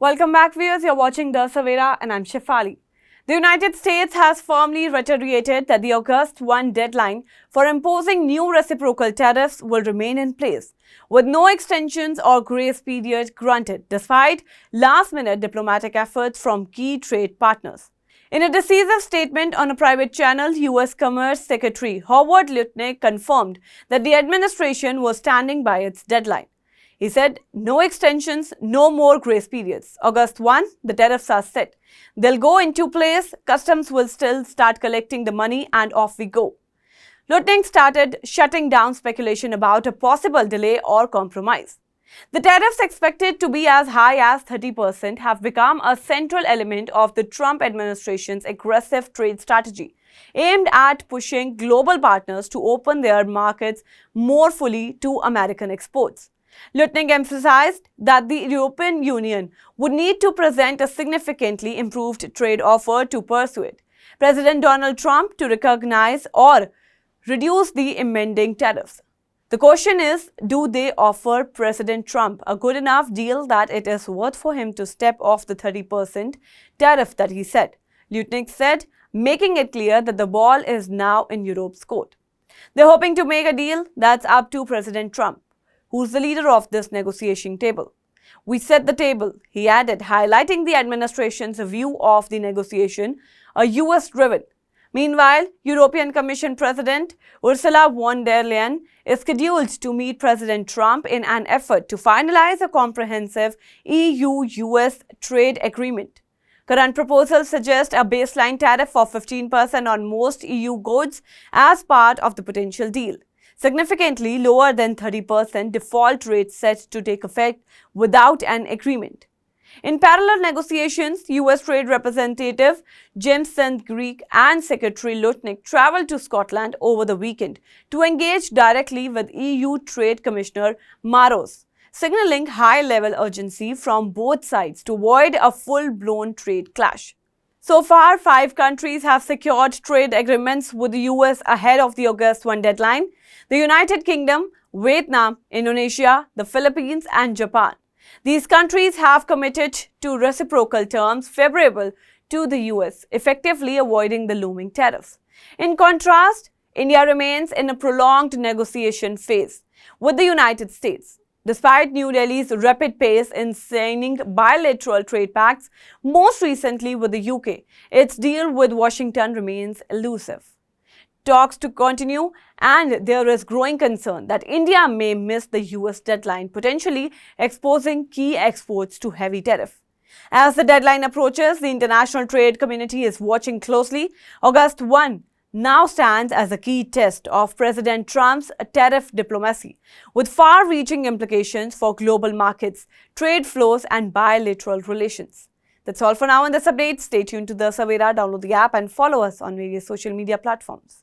Welcome back, viewers. You're watching The Savera and I'm Shefali. The United States has firmly reiterated that the August 1 deadline for imposing new reciprocal tariffs will remain in place, with no extensions or grace period granted, despite last-minute diplomatic efforts from key trade partners. In a decisive statement on a private channel, U.S. Commerce Secretary Howard Lutnick confirmed that the administration was standing by its deadline. He said, no extensions, no more grace periods. August 1, the tariffs are set. They'll go into place, customs will still start collecting the money, and off we go. Lutnick started shutting down speculation about a possible delay or compromise. The tariffs, expected to be as high as 30%, have become a central element of the Trump administration's aggressive trade strategy, aimed at pushing global partners to open their markets more fully to American exports. Lutnick emphasized that the European Union would need to present a significantly improved trade offer to persuade President Donald Trump to recognize or reduce the impending tariffs. The question is, do they offer President Trump a good enough deal that it is worth for him to step off the 30% tariff that he set? Lutnick said, making it clear that the ball is now in Europe's court. They're hoping to make a deal that's up to President Trump, who's the leader of this negotiation table. We set the table, he added, highlighting the administration's view of the negotiation, a US-driven. Meanwhile, European Commission President Ursula von der Leyen is scheduled to meet President Trump in an effort to finalize a comprehensive EU-US trade agreement. Current proposals suggest a baseline tariff of 15% on most EU goods as part of the potential deal, significantly lower than 30% default rate set to take effect without an agreement. In parallel negotiations, U.S. Trade Representative Jim Greek and Secretary Lutnick traveled to Scotland over the weekend to engage directly with EU Trade Commissioner Maros, signaling high-level urgency from both sides to avoid a full-blown trade clash. So far, 5 countries have secured trade agreements with the US ahead of the August 1 deadline: the United Kingdom, Vietnam, Indonesia, the Philippines, and Japan. These countries have committed to reciprocal terms favorable to the US, effectively avoiding the looming tariffs. In contrast, India remains in a prolonged negotiation phase with the United States. Despite New Delhi's rapid pace in signing bilateral trade pacts, most recently with the UK, its deal with Washington remains elusive. Talks to continue, and there is growing concern that India may miss the US deadline, potentially exposing key exports to heavy tariff. As the deadline approaches, the international trade community is watching closely. August 1 now stands as a key test of President Trump's tariff diplomacy, with far-reaching implications for global markets, trade flows, and bilateral relations. That's all for now in this update. Stay tuned to The Savera, download the app, and follow us on various social media platforms.